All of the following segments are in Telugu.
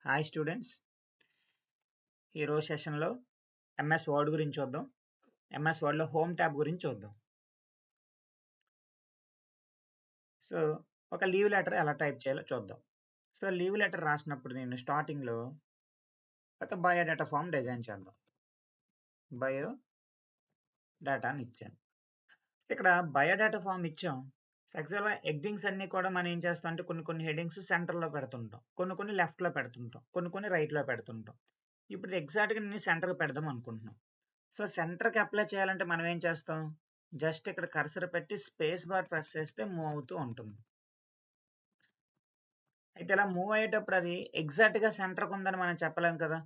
హాయ్ స్టూడెంట్స్, ఈరోజు సెషన్లో ఎంఎస్ వర్డ్ గురించి చూద్దాం. ఎంఎస్ వర్డ్లో హోమ్ ట్యాబ్ గురించి చూద్దాం. సో ఒక లీవ్ లెటర్ ఎలా టైప్ చేయాలో చూద్దాం. సో లీవ్ లెటర్ రాసినప్పుడు నేను స్టార్టింగ్లో ఒక బయోడేటా ఫామ్ డిజైన్ చేద్దాం. బయో డేటాని ఇచ్చాను. సో ఇక్కడ బయోడేటా ఫామ్ ఇచ్చాం. యాక్చువల్గా హెడ్డింగ్స్ అన్నీ కూడా మనం ఏం చేస్తాం అంటే కొన్ని హెడ్డింగ్స్ సెంటర్లో పెడుతుంటాం, కొన్ని లెఫ్ట్లో పెడుతుంటాం, కొన్ని రైట్లో పెడుతుంటాం. ఇప్పుడు ఎగ్జాక్ట్గా నేను సెంటర్కి పెడదాం అనుకుంటున్నాం. సో సెంటర్కి అప్లై చేయాలంటే మనం ఏం చేస్తాం, జస్ట్ ఇక్కడ కర్సర్ పెట్టి స్పేస్ బార్ ప్రెస్ చేస్తే మూవ్ అవుతూ ఉంటుంది. అయితే ఇలా మూవ్ అయ్యేటప్పుడు అది ఎగ్జాక్ట్గా సెంటర్కి ఉందని మనం చెప్పలేం కదా.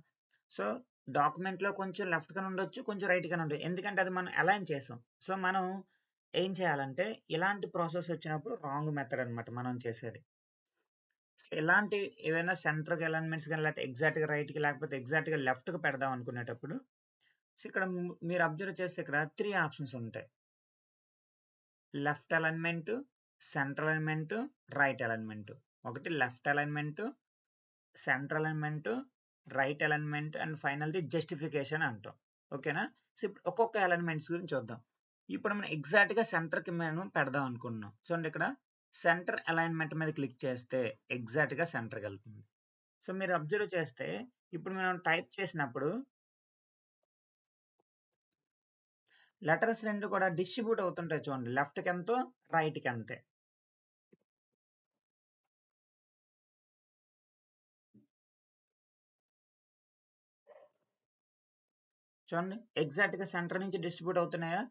సో డాక్యుమెంట్లో కొంచెం లెఫ్ట్ గా ఉండొచ్చు, కొంచెం రైట్ గా ఉండొచ్చు, ఎందుకంటే అది మనం అలైన్ చేసాం. సో మనం ఏం చేయాలంటే ఇలాంటి ప్రాసెస్ వచ్చినప్పుడు రాంగ్ మెథడ్ అనమాట మనం చేసేది. ఇలాంటి ఏవైనా సెంటర్కి అలైన్మెంట్స్ కానీ లేకపోతే ఎగ్జాక్ట్గా రైట్కి లేకపోతే ఎగ్జాక్ట్గా లెఫ్ట్కి పెడదాం అనుకునేటప్పుడు సో ఇక్కడ మీరు అబ్జర్వ్ చేస్తే ఇక్కడ 3 ఆప్షన్స్ ఉంటాయి. Left alignment, centre alignment, right alignment. ఒకటి left alignment, centre alignment, right alignment and ఫైనల్ది జస్టిఫికేషన్ అంటాం. ఓకేనా. సో ఇప్పుడు ఒక్కొక్క అలైన్మెంట్స్ గురించి చూద్దాం. ఇప్పుడు మనం ఎగ్జాక్ట్గా సెంటర్కి మనం పెడదాం అనుకున్నాం. చూడండి ఇక్కడ సెంటర్ అలైన్మెంట్ మీద క్లిక్ చేస్తే ఎగ్జాక్ట్గా సెంటర్కి వెళ్తుంది. సో మీరు అబ్జర్వ్ చేస్తే ఇప్పుడు మనం టైప్ చేసినప్పుడు లెటర్స్ రెండు కూడా డిస్ట్రిబ్యూట్ అవుతుంటాయి. చూడండి లెఫ్ట్కి ఎంతో రైట్కి అంతే. చూడండి ఎగ్జాక్ట్గా సెంటర్ నుంచి డిస్ట్రిబ్యూట్ అవుతున్నాయా.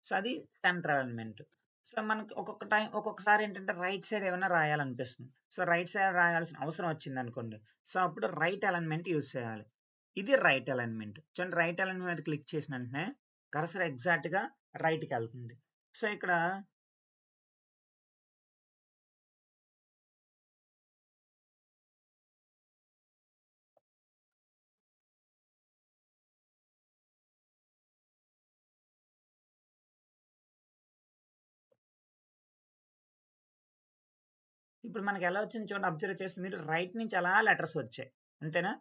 సో అది సెంటర్ అలైన్మెంట్. సో మనకి ఒక్కొక్కసారి ఏంటంటే రైట్ సైడ్ ఏమైనా రాయాలనిపిస్తుంది. సో రైట్ సైడ్ రాయాల్సిన అవసరం వచ్చింది అనుకోండి. సో అప్పుడు రైట్ అలైన్మెంట్ యూజ్ చేయాలి. ఇది రైట్ అలైన్మెంట్. చూడండి రైట్ అలైన్మెంట్ మీద క్లిక్ చేసిన వెంటనే కర్సర్ ఎగ్జాక్ట్గా రైట్కి వెళ్తుంది. సో ఇక్కడ ఇప్పుడు మనకి ఎలా వచ్చింది చూడండి, అబ్జర్వ్ చేస్తే మీరు రైట్ నుంచి అలా లెటర్స్ వచ్చాయి అంతేనా.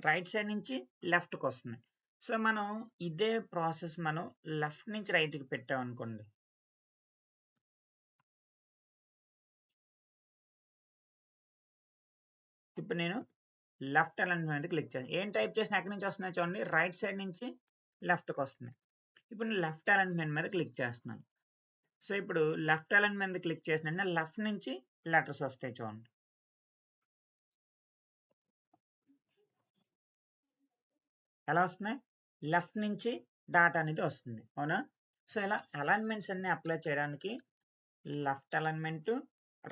రైట్ సైడ్ నుంచి లెఫ్ట్కి వస్తున్నాయి. సో మనం ఇదే ప్రాసెస్ మనం లెఫ్ట్ నుంచి రైట్కి పెట్టాం అనుకోండి. ఇప్పుడు నేను లెఫ్ట్ అలైన్మెంట్ మీద క్లిక్ చేస్తాను. ఏం టైప్ చేసిన ఎక్కడి నుంచి వస్తున్నాయి చూడండి, రైట్ సైడ్ నుంచి లెఫ్ట్కి వస్తున్నాయి. ఇప్పుడు నేను లెఫ్ట్ అలైన్మెంట్ మీద క్లిక్ చేస్తున్నాను. సో ఇప్పుడు లెఫ్ట్ అలైన్మెంట్ మీద క్లిక్ చేసిన లెఫ్ట్ నుంచి లెటర్స్ వస్తాయి చూడండి. ఎలా వస్తున్నాయి, లెఫ్ట్ నుంచి డాటా అనేది వస్తుంది, అవునా. సో ఇలా అలైన్మెంట్స్ అన్ని అప్లై చేయడానికి left alignment,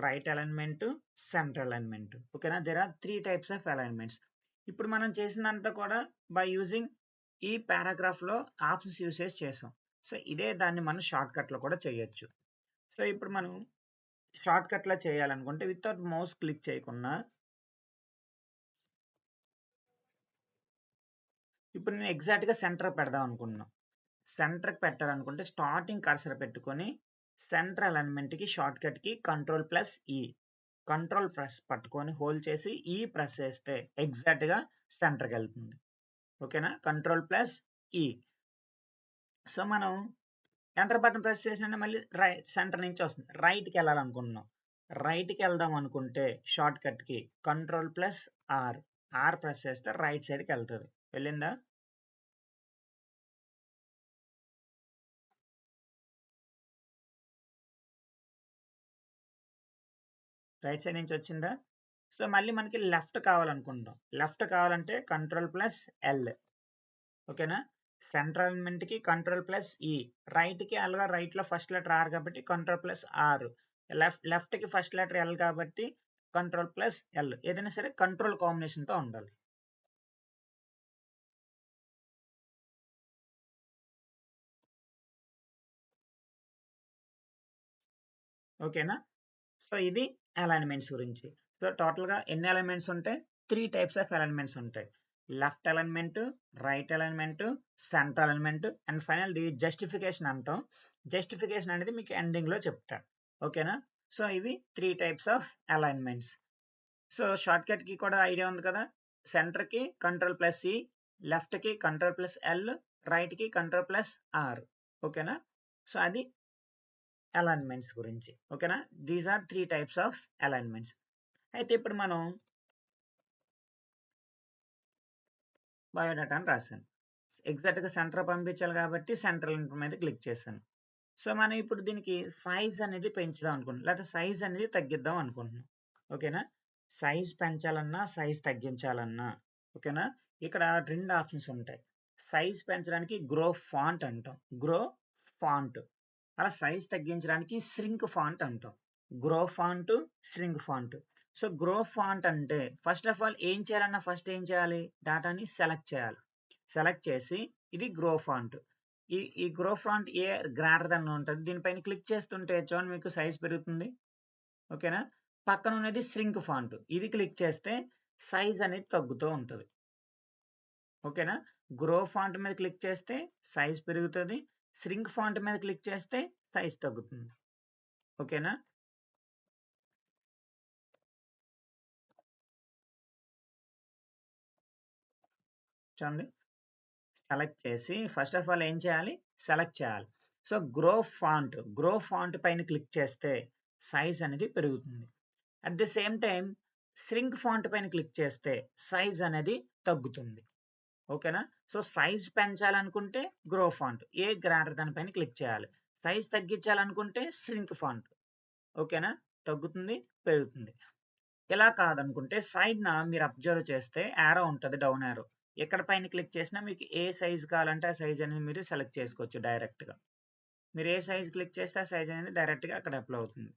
right alignment, centre alignment. ఓకేనా. There are 3 types of alignments. ఇప్పుడు మనం చేసినంత కూడా బై యూజింగ్ ఈ పారాగ్రాఫ్ లో ఆప్షన్స్ యూసేజ్ చేసాం. సో ఇదే దాన్ని మనం షార్ట్ కట్ లో కూడా చేయొచ్చు. సో ఇప్పుడు మనం షార్ట్ కట్ లో చేయాలనుకుంటే వితౌట్ మౌస్ క్లిక్ చేయకుండా ఇప్పుడు నేను ఎగ్జాక్ట్ గా సెంటర్ పెడదాం అనుకుంటున్నాను. సెంటర్ పెట్టాలనుకుంటే స్టార్టింగ్ కర్సర్ పెట్టుకొని సెంటర్ అలైన్మెంట్ కి షార్ట్ కట్ కి కంట్రోల్+E, కంట్రోల్ ప్రెస్ పట్టుకొని హోల్డ్ చేసి ఈ ప్రెస్ చేస్తే ఎగ్జాక్ట్ గా సెంటర్కి వెళ్తుంది. ఓకేనా. కంట్రోల్+E. సో మనం ఎంటర్ బటన్ ప్రెస్ చేసిన మళ్ళీ రైట్ సెంటర్ నుంచి వస్తుంది. రైట్కి వెళ్ళాలనుకుంటున్నాం. రైట్కి వెళ్దాం అనుకుంటే షార్ట్ కట్ కి కంట్రోల్+R, ఆర్ ప్రెస్ చేస్తే రైట్ సైడ్కి వెళ్తుంది. వెళ్ళిందా. రైట్ సైడ్ నుంచి వచ్చిందా. సో మళ్ళీ మనకి లెఫ్ట్ కావాలనుకుంటాం. లెఫ్ట్ కావాలంటే కంట్రోల్+L. ఓకేనా. సెంటర్ అలైన్మెంట్ కి కంట్రోల్+E, రైట్ కి అలాగా రైట్ లో ఫస్ట్ లెటర్ R కాబట్టి కంట్రోల్+R, లెఫ్ట్ కి ఫస్ట్ లెటర్ L కాబట్టి కంట్రోల్+L. ఏదైనా సరే కంట్రోల్ కాంబినేషన్ తో ఉండాలి. ఓకేనా. సో ఇది అలైన్మెంట్స్ గురించి. సో టోటల్ గా ఎన్ని అలైన్మెంట్స్ ఉంటాయి, 3 టైప్స్ ఆఫ్ అలైన్మెంట్స్ ఉంటాయి. Left alignment, right alignment, centre alignment and final the justification అంటాం. జస్టిఫికేషన్ అనేది మీకు ఎండింగ్ లో చెప్తా. ఓకేనా. సో ఇవి 3 types of alignments. So short cut కి కూడా ఐడియా ఉంది కదా. సెంటర్కి Ctrl+C, లెఫ్ట్కి Ctrl+L, రైట్కి Ctrl+R. ఓకేనా. సో అది అలైన్మెంట్స్ గురించి. ఓకేనా. These are 3 types of alignments. అయితే ఇప్పుడు మనం బయోడేటా అని రాశాను. ఎగ్జాక్ట్గా సెంటర్ పంపించాలి కాబట్టి సెంట్రల్ మీద క్లిక్ చేశాను. సో మనం ఇప్పుడు దీనికి సైజ్ అనేది పెంచుదాం అనుకుంటున్నాం, లేదా సైజ్ అనేది తగ్గిద్దాం అనుకుంటున్నాం. ఓకేనా. సైజ్ పెంచాలన్నా సైజ్ తగ్గించాలన్నా ఓకేనా, ఇక్కడ 2 ఆప్షన్స్ ఉంటాయి. సైజ్ పెంచడానికి గ్రో ఫాంట్ అంటాం, గ్రో ఫాంట్. అలా సైజ్ తగ్గించడానికి శ్రింక్ ఫాంట్ అంటాం, grow font, శ్రింక్ font. So grow font అంటే ఫస్ట్ ఆఫ్ ఆల్ ఏం చేయాలన్నా ఫస్ట్ ఏం చేయాలి, డేటాని సెలెక్ట్ చేయాలి. సెలెక్ట్ చేసి ఇది గ్రో ఫాంట్. ఈ గ్రో ఫాంట్ ఏ గ్రేటర్ దెన్ ఉంటుంది, దీనిపైన క్లిక్ చేస్తుంటే చూడండి మీకు సైజ్ పెరుగుతుంది. ఓకేనా. పక్కన ఉన్నది శ్రింక్ ఫాంట్, ఇది క్లిక్ చేస్తే సైజ్ అనేది తగ్గుతూ ఉంటుంది. ఓకేనా. గ్రో ఫాంట్ మీద క్లిక్ చేస్తే సైజ్ పెరుగుతుంది, శ్రింక్ ఫాంట్ మీద క్లిక్ చేస్తే సైజ్ తగ్గుతుంది. ఓకేనా. చూడండి, సెలెక్ట్ చేసి ఫస్ట్ ఆఫ్ ఆల్ ఏం చేయాలి, సెలెక్ట్ చేయాలి. సో గ్రో ఫాంట్ పైన క్లిక్ చేస్తే సైజ్ అనేది పెరుగుతుంది. At the same time శ్రింక్ font పైన క్లిక్ చేస్తే సైజ్ అనేది తగ్గుతుంది. ఓకేనా. సో సైజ్ పెంచాలనుకుంటే గ్రో ఫాంట్ ఏ గ్రేటర్ దాని పైన క్లిక్ చేయాలి, సైజ్ తగ్గించాలనుకుంటే శ్రింక్ ఫాంట్. ఓకేనా. తగ్గుతుంది, పెరుగుతుంది. ఇలా కాదనుకుంటే సైడ్న మీరు అబ్జర్వ్ చేస్తే యారో ఉంటుంది, డౌన్ యారో. ఎక్కడ పైన క్లిక్ చేసినా మీకు ఏ సైజ్ కావాలంటే ఆ సైజ్ అనేది మీరు సెలెక్ట్ చేసుకోవచ్చు డైరెక్ట్గా. మీరు ఏ సైజ్ క్లిక్ చేస్తే ఆ సైజ్ అనేది డైరెక్ట్గా అక్కడ అప్లై అవుతుంది.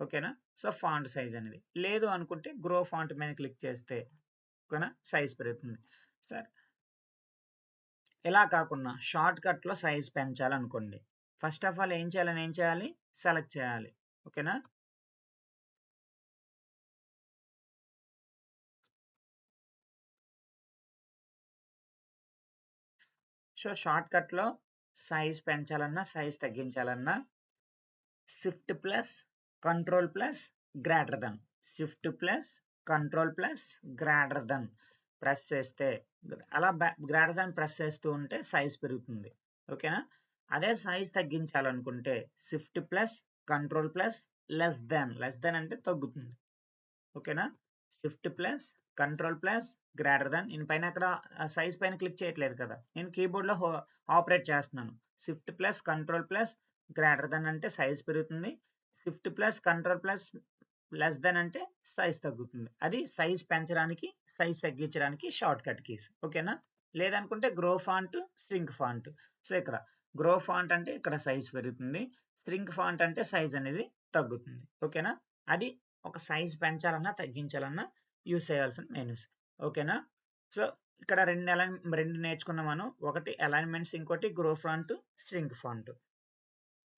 ఓకేనా. సో ఫాంట్ సైజ్ అనేది లేదు అనుకుంటే గ్రో ఫాంట్ మీద క్లిక్ చేస్తే ఓకేనా సైజ్ పెరుగుతుంది. సరే, ఇలా కాకుండా షార్ట్ కట్లో సైజ్ పెంచాలనుకోండి, ఫస్ట్ ఆఫ్ ఆల్ ఏం చేయాలి, సెలెక్ట్ చేయాలి. ఓకేనా. సో షార్ట్ కట్లో సైజ్ పెంచాలన్నా సైజ్ తగ్గించాలన్నా shift plus control plus greater than, shift plus control plus greater than press చేస్తే, అలా గ్రేటర్ దెన్ ప్రెస్ చేస్తూ ఉంటే సైజ్ పెరుగుతుంది. ఓకేనా. అదే సైజ్ తగ్గించాలనుకుంటే shift plus control plus less than అంటే తగ్గుతుంది. ఓకేనా. Shift plus control plus greater than, నేను పైన అక్కడ సైజ్ పైన క్లిక్ చేయట్లేదు కదా, నేను కీబోర్డ్లో ఆపరేట్ చేస్తున్నాను. Shift plus control plus greater than అంటే సైజ్ పెరుగుతుంది, shift plus control plus less than అంటే సైజ్ తగ్గుతుంది. అది సైజ్ పెంచడానికి సైజ్ తగ్గించడానికి షార్ట్ కట్ కీస్. ఓకేనా. లేదనుకుంటే గ్రో ఫాంట్, స్ట్రింక్ ఫాంట్. సో ఇక్కడ గ్రో ఫాంట్ అంటే ఇక్కడ సైజ్ పెరుగుతుంది, స్ట్రింక్ ఫాంట్ అంటే సైజ్ అనేది తగ్గుతుంది. ఓకేనా. అది ఒక సైజ్ పెంచాలన్నా తగ్గించాలన్నా యూస్ చేయాల్సిన మెనూస్. ఓకేనా. సో ఇక్కడ రెండు నేర్చుకున్నాం మనం, ఒకటి అలైన్మెంట్స్, ఇంకోటి grow font, స్ట్రింక్ font.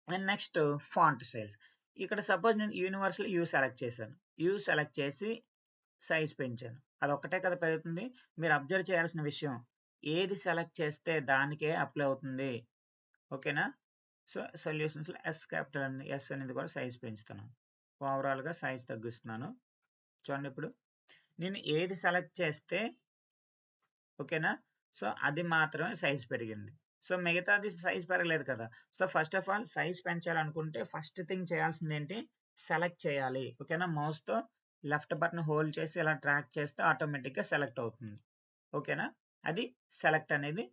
And next font styles. ఇక్కడ సపోజ్ నేను యూనివర్సల్ యూ సెలెక్ట్ చేశాను, యూ సెలెక్ట్ చేసి సైజ్ పెంచాను, అది ఒక్కటే కదా పెరుగుతుంది. మీరు అబ్జర్వ్ చేయాల్సిన విషయం, ఏది సెలెక్ట్ చేస్తే దానికే అప్లై అవుతుంది. ఓకేనా. సో సొల్యూషన్స్లో ఎస్ క్యాపిటల్ అని, ఎస్ అనేది కూడా సైజ్ పెంచుతున్నాను, ఓవరాల్గా సైజ్ తగ్గిస్తున్నాను. చూడండి ఇప్పుడు నేను ఏది సెలెక్ట్ చేస్తే ఓకేనా, సో అది మాత్రమే సైజ్ పెరిగింది. సో మిగతాది సైజ్ పెరగలేదు కదా. So first of all size పెంచాలనుకుంటే ఫస్ట్ థింగ్ చేయాల్సింది ఏంటి, సెలెక్ట్ చేయాలి. ఓకేనా. మౌస్తో లెఫ్ట్ బటన్ హోల్డ్ చేసి ఇలా ట్రాక్ చేస్తే ఆటోమేటిక్గా సెలెక్ట్ అవుతుంది. ఓకేనా. అది సెలెక్ట్ అనేది,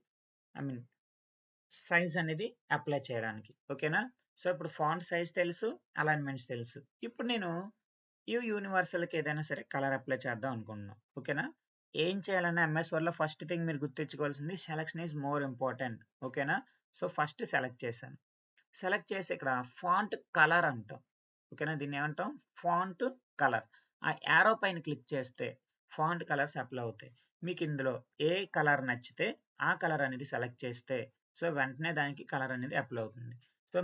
ఐ మీన్ సైజ్ అనేది అప్లై చేయడానికి. ఓకేనా. సో ఇప్పుడు ఫాంట్ సైజ్ తెలుసు, అలైన్మెంట్స్ తెలుసు. ఇప్పుడు నేను ఈ యూనివర్సల్కి ఏదైనా సరే కలర్ అప్లై చేద్దాం అనుకుంటున్నాం. ఓకేనా. ఏం చేయాలన్నా ఎంఎస్ వర్డ్లో ఫస్ట్ థింగ్ మీరు గుర్తించుకోవాల్సింది సెలక్షన్ ఈజ్ మోర్ ఇంపార్టెంట్. ఓకేనా. సో ఫస్ట్ సెలెక్ట్ చేశాను, సెలెక్ట్ చేసి ఇక్కడ ఫాంట్ కలర్ అంటాం. ఓకేనా. దీన్ని ఏమంటాం, ఫాంట్ కలర్. ఆ యారో పైన క్లిక్ చేస్తే ఫాంట్ కలర్స్ అప్లై అవుతాయి. మీకు ఇందులో ఏ కలర్ నచ్చితే ఆ కలర్ అనేది సెలెక్ట్ చేస్తే సో వెంటనే దానికి కలర్ అనేది అప్లై అవుతుంది. సో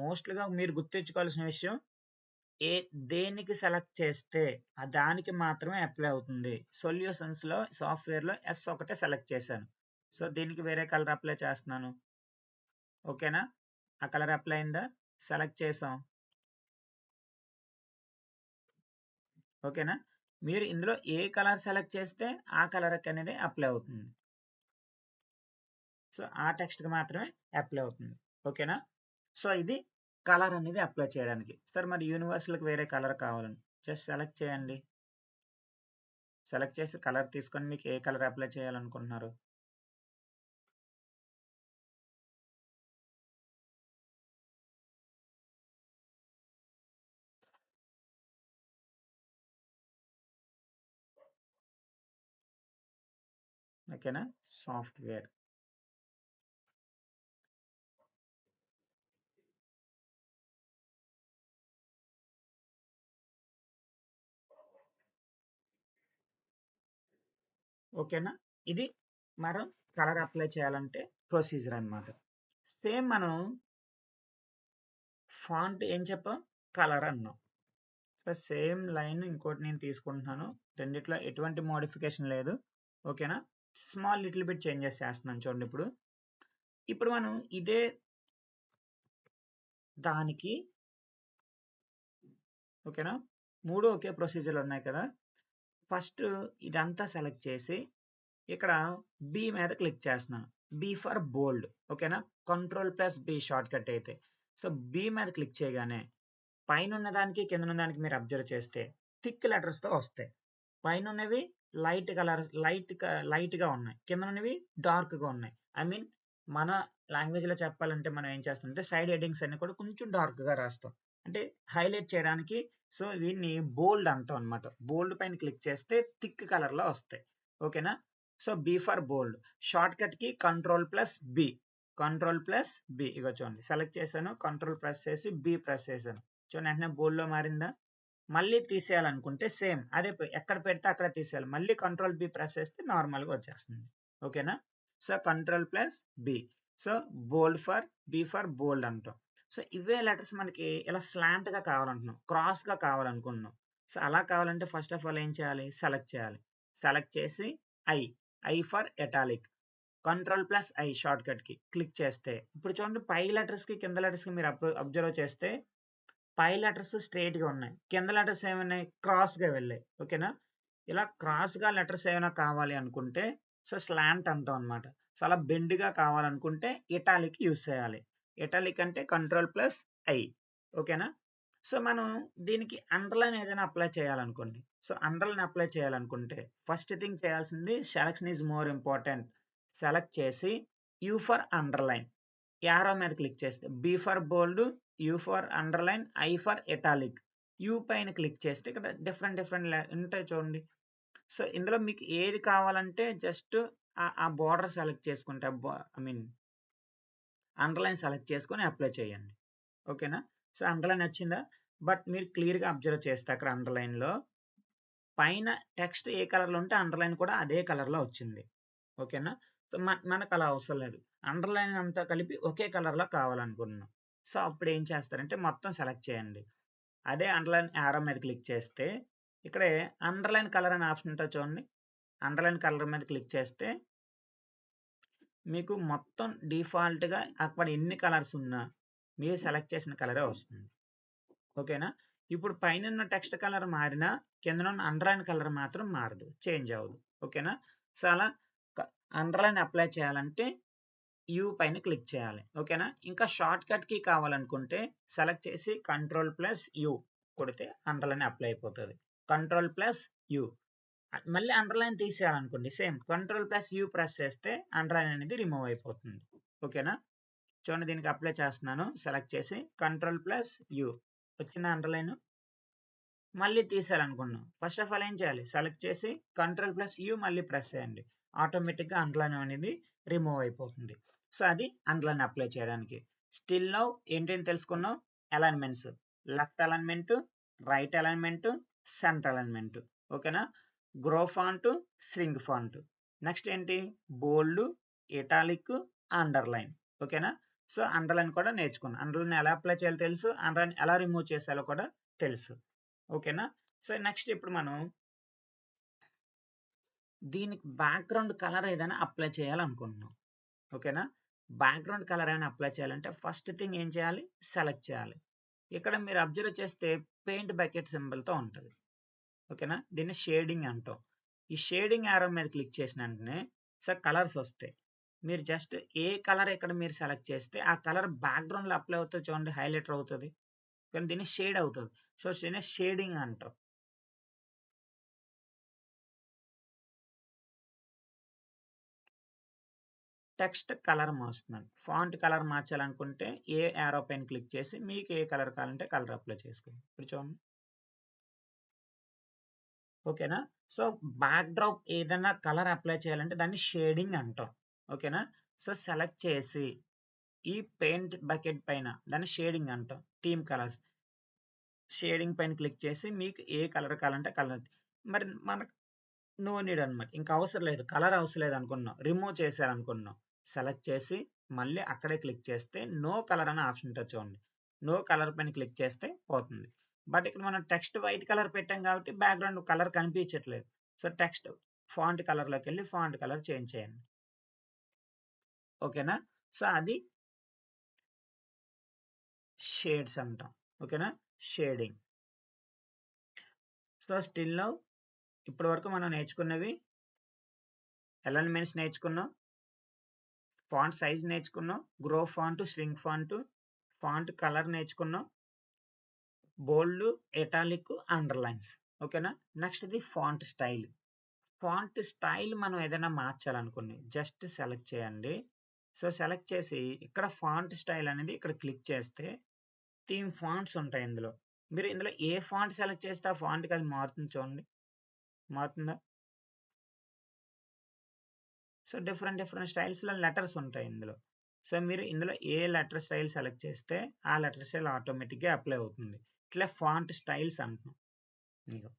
మోస్ట్లీగా మీరు గుర్తుంచుకోవాల్సిన విషయం, దేనికి సెలెక్ట్ చేస్తే ఆ దానికి మాత్రమే అప్లై అవుతుంది. సొల్యూషన్స్లో సాఫ్ట్వేర్లో ఎస్ ఒకటే సెలెక్ట్ చేశాను, సో దీనికి వేరే కలర్ అప్లై చేస్తున్నాను. ఓకేనా. ఆ కలర్ అప్లై అయిందా, సెలెక్ట్ చేసాం. ఓకేనా. మీరు ఇందులో ఏ కలర్ సెలెక్ట్ చేస్తే ఆ కలర్కి అనేది అప్లై అవుతుంది. సో ఆ టెక్స్ట్కి మాత్రమే అప్లై అవుతుంది. ఓకేనా? సో ఇది కలర్ అనేది అప్లై చేయడానికి. సార్ మరి యూనివర్సల్కి వేరే కలర్ కావాలని జస్ట్ సెలెక్ట్ చేయండి. సెలెక్ట్ చేసి కలర్ తీసుకొని మీకు ఏ కలర్ అప్లై చేయాలనుకుంటున్నారు. ఓకేనా? సాఫ్ట్వేర్. ఓకేనా? ఇది మనం కలర్ అప్లై చేయాలంటే ప్రొసీజర్ అన్నమాట. సేమ్ మనం ఫాంట్ ఏం చెప్పాం? కలర్ అన్నాం. సో సేమ్ లైన్ ఇంకోటి నేను తీసుకుంటున్నాను. రెండిట్లో ఎటువంటి మోడిఫికేషన్ లేదు. ఓకేనా? స్మాల్ లిటిల్ బిట్ చేంజెస్ చేస్తున్నాను చూడండి ఇప్పుడు. ఇప్పుడు మనం ఇదే దానికి ఓకేనా? 3 ఒకే ప్రొసీజర్లు ఉన్నాయి కదా! ఫస్ట్ ఇదంతా సెలెక్ట్ చేసి ఇక్కడ బి మీద క్లిక్ చేస్తున్నాను. బి ఫర్ బోల్డ్. ఓకేనా? కంట్రోల్+బి షార్ట్ కట్ అయితే. సో బి మీద క్లిక్ చేయగానే పైన ఉన్న దానికి కింద ఉన్న దానికి మీరు అబ్జర్వ్ చేస్తే థిక్ లెటర్స్ తో వస్తాయి. పైన ఉన్నవి లైట్ కలర్ లైట్ గా ఉన్నాయి. కింద ఉన్నవి డార్క్ గా ఉన్నాయి. ఐ మీన్ మన లాంగ్వేజ్ లో చెప్పాలంటే మనం ఏం చేస్తామంటే సైడ్ హెడ్డింగ్స్ అన్ని కూడా కొంచెం డార్క్ గా రాస్తాం. అంటే హైలైట్ చేయడానికి. సో వీటిని బోల్డ్ అంటాం అనమాట. బోల్డ్ పైన క్లిక్ చేస్తే థిక్ కలర్ లో వస్తాయి. ఓకేనా? So B for bold. Shortcut కి కంట్రోల్+బి. కంట్రోల్+బి ఇగో చూడండి సెలెక్ట్ చేశాను. కంట్రోల్ ప్రెస్ చేసి బి ప్రెస్ చేశాను. చూడండి వెంటనే బోల్డ్ లో మారిందా? మళ్ళీ తీసేయాలనుకుంటే సేమ్ అదే ఎక్కడ పెడితే అక్కడ తీసేయాలి. మళ్ళీ కంట్రోల్+బి ప్రెస్ చేస్తే నార్మల్గా వచ్చేస్తుంది. ఓకేనా? So control B. So bold for B for bold అంటాం. సో ఇవే లెటర్స్ మనకి ఇలా స్లాంట్ గా కావాలంటున్నాం, క్రాస్ గా కావాలనుకుంటున్నాం. సో అలా కావాలంటే ఫస్ట్ ఆఫ్ ఆల్ ఏం చేయాలి? సెలెక్ట్ చేయాలి. సెలెక్ట్ చేసి I I for italic. Control I shortcut కి క్లిక్ చేస్తే ఇప్పుడు చూడండి పై లెటర్స్ కి కింద లెటర్స్ కి మీరు అబ్జర్వ్ చేస్తే పై లెటర్స్ స్ట్రైట్ గా ఉన్నాయి. కింద లెటర్స్ ఏమన్నాయి? క్రాస్ గా వెళ్ళాయి. ఓకేనా? ఇలా క్రాస్ గా లెటర్స్ ఏమైనా కావాలి అనుకుంటే సో స్లాంట్ అంటాం అనమాట. సో అలా బెండ్ గా కావాలనుకుంటే ఇటాలిక్ యూస్ చేయాలి. ఇటాలిక్ అంటే కంట్రోల్+ఐ. ఓకేనా? సో మనం దీనికి అండర్లైన్ ఏదైనా అప్లై చేయాలనుకోండి. సో అండర్లైన్ అప్లై చేయాలనుకుంటే ఫస్ట్ థింగ్ చేయాల్సింది selection is more important. Select చేసి యూ ఫర్ అండర్లైన్. యారో మీద క్లిక్ చేస్తే B for bold, U for underline, I for italic. U పైన క్లిక్ చేస్తే ఇక్కడ డిఫరెంట్ ఉంటాయి చూడండి. సో ఇందులో మీకు ఏది కావాలంటే జస్ట్ ఆ బోర్డర్ సెలెక్ట్ చేసుకుంటే ఐ మీన్ అండర్లైన్ సెలెక్ట్ చేసుకొని అప్లై చేయండి. ఓకేనా? సో అండర్లైన్ వచ్చిందా? బట్ మీరు క్లియర్గా అబ్జర్వ్ చేస్తే అక్కడ అండర్లైన్ లో పైన టెక్స్ట్ ఏ కలర్ లో ఉంటే అండర్లైన్ కూడా అదే కలర్ లో వచ్చింది. ఓకేనా? సో మనకు అలా అవసరం లేదు. అండర్లైన్ అంతా కలిపి ఒకే కలర్ లో కావాలనుకుంటున్నాం. సో అప్పుడు ఏం చేస్తారంటే మొత్తం సెలెక్ట్ చేయండి. అదే అండర్లైన్ యారో మీద క్లిక్ చేస్తే ఇక్కడే అండర్లైన్ కలర్ అనే ఆప్షన్ ఉంటుంది చూడండి. అండర్లైన్ కలర్ మీద క్లిక్ చేస్తే మీకు మొత్తం డిఫాల్ట్ గా అక్కడ ఎన్ని కలర్స్ ఉన్నా మీరు సెలెక్ట్ చేసిన కలరే వస్తుంది. ఓకేనా? ఇప్పుడు పైన ఉన్న టెక్స్ట్ కలర్ మారినా కింద ఉన్న అండర్లైన్ కలర్ మాత్రం మారదు, చేంజ్ అవ్వదు. ఓకేనా? సో అలా అండర్లైన్ అప్లై చేయాలంటే యూ పైన క్లిక్ చేయాలి. ఓకేనా? ఇంకా షార్ట్ కట్ కి కావాలనుకుంటే సెలెక్ట్ చేసి కంట్రోల్+యూ కొడితే అండర్లైన్ అప్లై అయిపోతుంది. కంట్రోల్+యూ. మళ్ళీ అండర్లైన్ తీసేయాలనుకోండి సేమ్ కంట్రోల్+యూ ప్రెస్ చేస్తే అండర్లైన్ అనేది రిమూవ్ అయిపోతుంది. ఓకేనా? చూడండి దీనికి అప్లై చేస్తున్నాను. సెలెక్ట్ చేసి కంట్రోల్+యూ వచ్చిన అండర్లైన్ మళ్ళీ తీసేయాలనుకున్నాం. ఫస్ట్ ఆఫ్ ఆల్ ఏం చేయాలి? సెలెక్ట్ చేసి కంట్రోల్+యూ మళ్ళీ ప్రెస్ చేయండి. ఆటోమేటిక్గా అండర్లైన్ అనేది రిమూవ్ అయిపోతుంది. సో అది అండర్లైన్ అప్లై చేయడానికి. స్టిల్ నౌ ఏంటని తెలుసుకున్నాం? Alignments. Left alignment, right alignment, centre alignment. ఓకేనా? Grow font, shrink font. Next ఏంటి? Bold, italic, underline. ఓకేనా? సో అండర్లైన్ కూడా నేర్చుకున్నాం. అండర్లైన్ ఎలా అప్లై చేయాలో తెలుసు, అండర్లైన్ ఎలా రిమూవ్ చేసేయాలో కూడా తెలుసు. ఓకేనా? సో నెక్స్ట్ ఇప్పుడు మనం దీనికి బ్యాక్గ్రౌండ్ కలర్ ఏదైనా అప్లై చేయాలనుకుంటున్నాం. ఓకేనా? బ్యాక్గ్రౌండ్ కలర్ అయినా అప్లై చేయాలంటే ఫస్ట్ థింగ్ ఏం చేయాలి? సెలెక్ట్ చేయాలి. ఇక్కడ మీరు అబ్జర్వ్ చేస్తే పెయింట్ బకెట్ సింబల్తో ఉంటుంది. ఓకేనా? దీన్ని షేడింగ్ అంటాం. ఈ షేడింగ్ యారో మీద క్లిక్ చేసిన వెంటనే కలర్స్ వస్తాయి. మీరు జస్ట్ ఏ కలర్ ఇక్కడ మీరు సెలెక్ట్ చేస్తే ఆ కలర్ బ్యాక్గ్రౌండ్లో అప్లై అవుతుంది చూడండి, హైలైటర్ అవుతుంది. కానీ దీన్ని షేడ్ అవుతుంది. సో దీన్ని షేడింగ్ అంటాం. టెక్స్ట్ కలర్ మారుస్తున్నాను. ఫాంట్ కలర్ మార్చాలనుకుంటే ఏ యారో పైన క్లిక్ చేసి మీకు ఏ కలర్ కావాలంటే కలర్ అప్లై చేసుకోండి. ఇప్పుడు చూడండి, ఓకేనా? సో బ్యాక్ డ్రాప్ ఏదైనా కలర్ అప్లై చేయాలంటే దాన్ని షేడింగ్ అంటాం. ఓకేనా? సో సెలెక్ట్ చేసి ఈ పెయింట్ బకెట్ పైన దాన్ని షేడింగ్ అంటాం. థీమ్ కలర్స్ షేడింగ్ పైన క్లిక్ చేసి మీకు ఏ కలర్ కావాలంటే కలర్. మరి మనకు నో నీడ్ అనమాట, ఇంకా అవసరం లేదు, కలర్ అవసరం లేదు అనుకున్నాం, రిమూవ్ చేశారనుకున్నాం, సెలెక్ట్ చేసి మళ్ళీ అక్కడే క్లిక్ చేస్తే నో కలర్ అనే ఆప్షన్ ఉంటుంది చూడండి. నో కలర్ పైన క్లిక్ చేస్తే పోతుంది. బట్ ఇక్కడ మనం టెక్స్ట్ వైట్ కలర్ పెట్టాం కాబట్టి బ్యాక్గ్రౌండ్ కలర్ కనిపించట్లేదు. సో టెక్స్ట్ ఫాంట్ కలర్లోకి వెళ్ళి ఫాంట్ కలర్ చేంజ్ చేయండి. ఓకేనా? సో అది షేడ్స్ అంటాం. ఓకేనా? షేడింగ్. సో స్టిల్ నౌ ఇప్పటి వరకు మనం నేర్చుకున్నవి అలైన్మెంట్స్ నేర్చుకున్నాం, ఫాంట్ సైజ్ నేర్చుకున్నాం, grow font, shrink font, font colour నేర్చుకున్నాం, బోల్డ్, ఎటాలిక్, అండర్లైన్స్. ఓకేనా? నెక్స్ట్ ఇది ఫాంట్ స్టైల్. ఫాంట్ స్టైల్ మనం ఏదైనా మార్చాలనుకోండి జస్ట్ సెలెక్ట్ చేయండి. సో సెలెక్ట్ చేసి ఇక్కడ ఫాంట్ స్టైల్ అనేది ఇక్కడ క్లిక్ చేస్తే థీమ్ ఫాంట్స్ ఉంటాయి ఇందులో. మీరు ఇందులో ఏ ఫాంట్ సెలెక్ట్ చేస్తే ఆ ఫాంట్కి అది మారుతుంది చూడండి. మారుతుందా? సో డిఫరెంట్ స్టైల్స్లో లెటర్స్ ఉంటాయి ఇందులో. సో మీరు ఇందులో ఏ లెటర్ స్టైల్ సెలెక్ట్ చేస్తే ఆ లెటర్ స్టైల్ ఆటోమేటిక్గా అప్లై అవుతుంది. ఇట్లా ఫాంట్ స్టైల్స్ అంటున్నాం. మీకు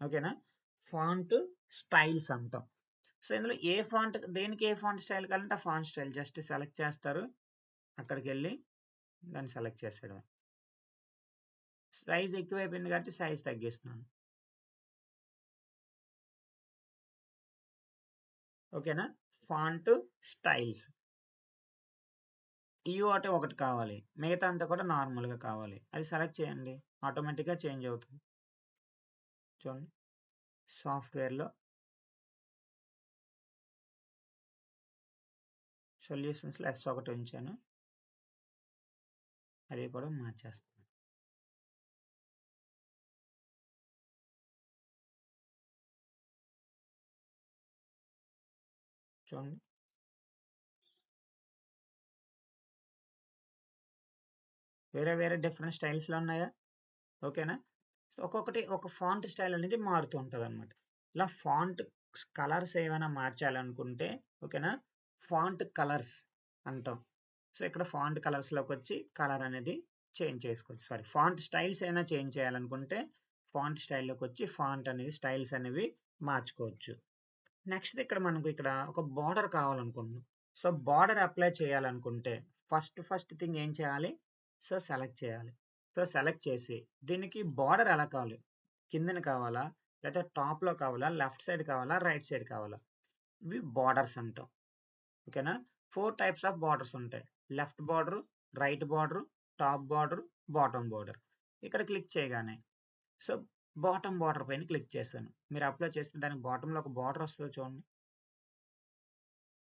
ఓకేనా? ఫాంట్ స్టైల్స్ అంటాం. సో ఇందులో ఏ ఫాంట్, దేనికి ఏ ఫాంట్ స్టైల్ కావాలంటే ఆ ఫాంట్ స్టైల్ జస్ట్ సెలెక్ట్ చేస్తారు, అక్కడికి వెళ్ళి దాన్ని సెలెక్ట్ చేసేయడం. సైజ్ ఎక్కువైపోయింది కాబట్టి సైజ్ తగ్గిస్తున్నాను. ఓకేనా? ఫాంట్ స్టైల్స్ ఈ ఒకటి కావాలి, మిగతా అంతా కూడా నార్మల్గా కావాలి. అది సెలెక్ట్ చేయండి, ఆటోమేటిక్గా చేంజ్ అవుతుంది. చూడండి, సాఫ్ట్వేర్లో సొల్యూషన్స్లో S1 ఉంచాను, అది కూడా మార్చేస్తాను. చూడండి, వేరే డిఫరెంట్ స్టైల్స్లో ఉన్నాయా? ఓకేనా? ఒక్కొక్కటి ఒక ఫాంట్ స్టైల్ అనేది మారుతూ ఉంటుంది అనమాట. ఇలా ఫాంట్ కలర్స్ ఏమైనా మార్చాలనుకుంటే ఓకేనా, ఫాంట్ కలర్స్ అంటాం. సో ఇక్కడ ఫాంట్ కలర్స్లోకి వచ్చి కలర్ అనేది చేంజ్ చేసుకోవచ్చు. సారీ, ఫాంట్ స్టైల్స్ అయినా చేంజ్ చేయాలనుకుంటే ఫాంట్ స్టైల్లోకి వచ్చి ఫాంట్ అనేది స్టైల్స్ అనేవి మార్చుకోవచ్చు. నెక్స్ట్ ఇక్కడ మనకు ఇక్కడ ఒక బార్డర్ కావాలనుకుంటున్నాం. సో బార్డర్ అప్లై చేయాలనుకుంటే ఫస్ట్ థింగ్ ఏం చేయాలి? సో సెలెక్ట్ చేయాలి. సో సెలెక్ట్ చేసి దీనికి బార్డర్ ఎలా కావాలి, కిందన కావాలా, లేదా టాప్లో కావాలా, లెఫ్ట్ సైడ్ కావాలా, రైట్ సైడ్ కావాలా, ఇవి బార్డర్స్ అంటాం. ఓకేనా? 4 టైప్స్ ఆఫ్ బార్డర్స్ ఉంటాయి. Left border, right border, top border, bottom border. ఇక్కడ క్లిక్ చేయగానే సో బాటమ్ బార్డర్ పైన క్లిక్ చేశాను. మీరు అప్లై చేస్తే దానికి బాటంలో ఒక బార్డర్ వస్తుంది చూడండి,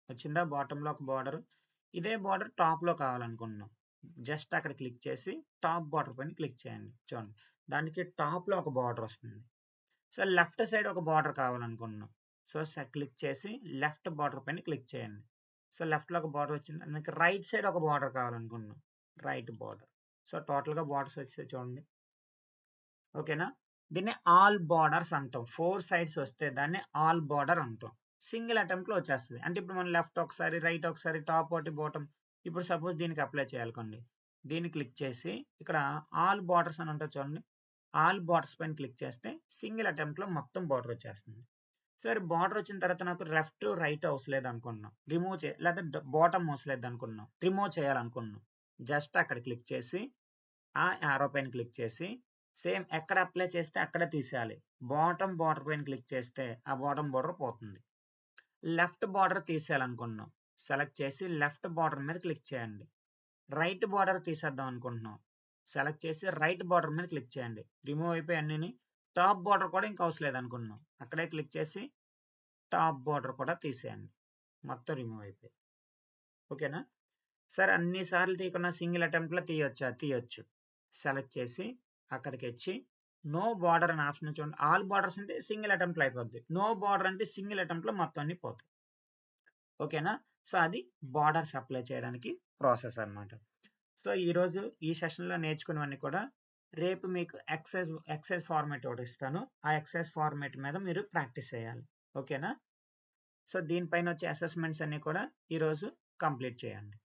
వచ్చిందా? బాటంలో ఒక బార్డర్. ఇదే బార్డర్ టాప్లో కావాలనుకుంటున్నాం, జస్ట్ అక్కడ క్లిక్ చేసి టాప్ బార్డర్ పైన క్లిక్ చేయండి. చూడండి, దానికి టాప్లో ఒక బార్డర్ వస్తుంది. సో లెఫ్ట్ సైడ్ ఒక బార్డర్ కావాలనుకుంటున్నాం, సో క్లిక్ చేసి లెఫ్ట్ బార్డర్ పైన క్లిక్ చేయండి. సో లెఫ్ట్లో ఒక బార్డర్ వచ్చింది. దానికి రైట్ సైడ్ ఒక బార్డర్ కావాలనుకుంటున్నాం, రైట్ బార్డర్. సో టోటల్గా బార్డర్స్ వచ్చేది చూడండి. ఓకేనా? దీన్ని ఆల్ బార్డర్స్ అంటాం. 4 సైడ్స్ వస్తే దాన్ని ఆల్ బార్డర్ అంటాం. సింగిల్ అటెంప్ట్లో వచ్చేస్తుంది. అంటే ఇప్పుడు మనం లెఫ్ట్ ఒకసారి, రైట్ ఒకసారి, టాప్ ఒకటి, బాటమ్. ఇప్పుడు సపోజ్ దీనికి అప్లై చేయాలనుకోండి, దీన్ని క్లిక్ చేసి ఇక్కడ ఆల్ బార్డర్స్ అని ఉంటుంది చూడండి, ఆల్ బార్డర్స్ పైన క్లిక్ చేస్తే సింగిల్ అటెంప్ట్లో మొత్తం బార్డర్ వచ్చేస్తుంది. సరే, బార్డర్ వచ్చిన తర్వాత నాకు లెఫ్ట్ రైట్ అవసరం లేదు అనుకున్నాం, రిమూవ్ లేదా బాటమ్ అవసరం లేదు అనుకున్నాం, రిమూవ్ చేయాలనుకున్నాం, జస్ట్ అక్కడ క్లిక్ చేసి ఆ యారో పైన క్లిక్ చేసి సేమ్ ఎక్కడ అప్లై చేస్తే అక్కడే తీసేయాలి. బాటమ్ బార్డర్ పైన క్లిక్ చేస్తే ఆ బాటమ్ బార్డర్ పోతుంది. లెఫ్ట్ బార్డర్ తీసేయాలనుకుంటున్నాం, సెలెక్ట్ చేసి లెఫ్ట్ బార్డర్ మీద క్లిక్ చేయండి. రైట్ బార్డర్ తీసేద్దాం అనుకుంటున్నాం, సెలెక్ట్ చేసి రైట్ బార్డర్ మీద క్లిక్ చేయండి. రిమూవ్ అయిపోయి అన్నిని. టాప్ బార్డర్ కూడా ఇంకా అవసరం లేదనుకుంటున్నాం. అక్కడే క్లిక్ చేసి టాప్ బార్డర్ కూడా తీసేయండి. మొత్తం రిమూవ్ అయిపోయి. ఓకేనా? సరే అన్ని సార్లు తీయకుండా సింగిల్ అటెంప్ట్లో తీయొచ్చా? తీయొచ్చు. సెలెక్ట్ చేసి అక్కడికి వచ్చి నో బార్డర్ అనే ఆప్షన్ చూడండి. ఆల్ బార్డర్స్ అంటే సింగిల్ అటెంప్ట్లో అయిపోద్ది. నో బార్డర్ అంటే సింగిల్ అటెంప్ట్లో మొత్తం అన్ని పోతాయి. ఓకేనా? సో అది బార్డర్స్ అప్లై చేయడానికి ప్రాసెస్ అన్నమాట. సో ఈరోజు ఈ సెషన్లో నేర్చుకున్నవన్నీ కూడా రేపు మీకు ఎక్సైజ్ ఫార్మాట్ ఒకటి ఇస్తాను. ఆ ఎక్సైజ్ ఫార్మాట్ మీద మీరు ప్రాక్టీస్ చేయాలి. ఓకేనా? సో దీనిపైన వచ్చే అసెస్మెంట్స్ అన్ని కూడా ఈరోజు కంప్లీట్ చేయండి.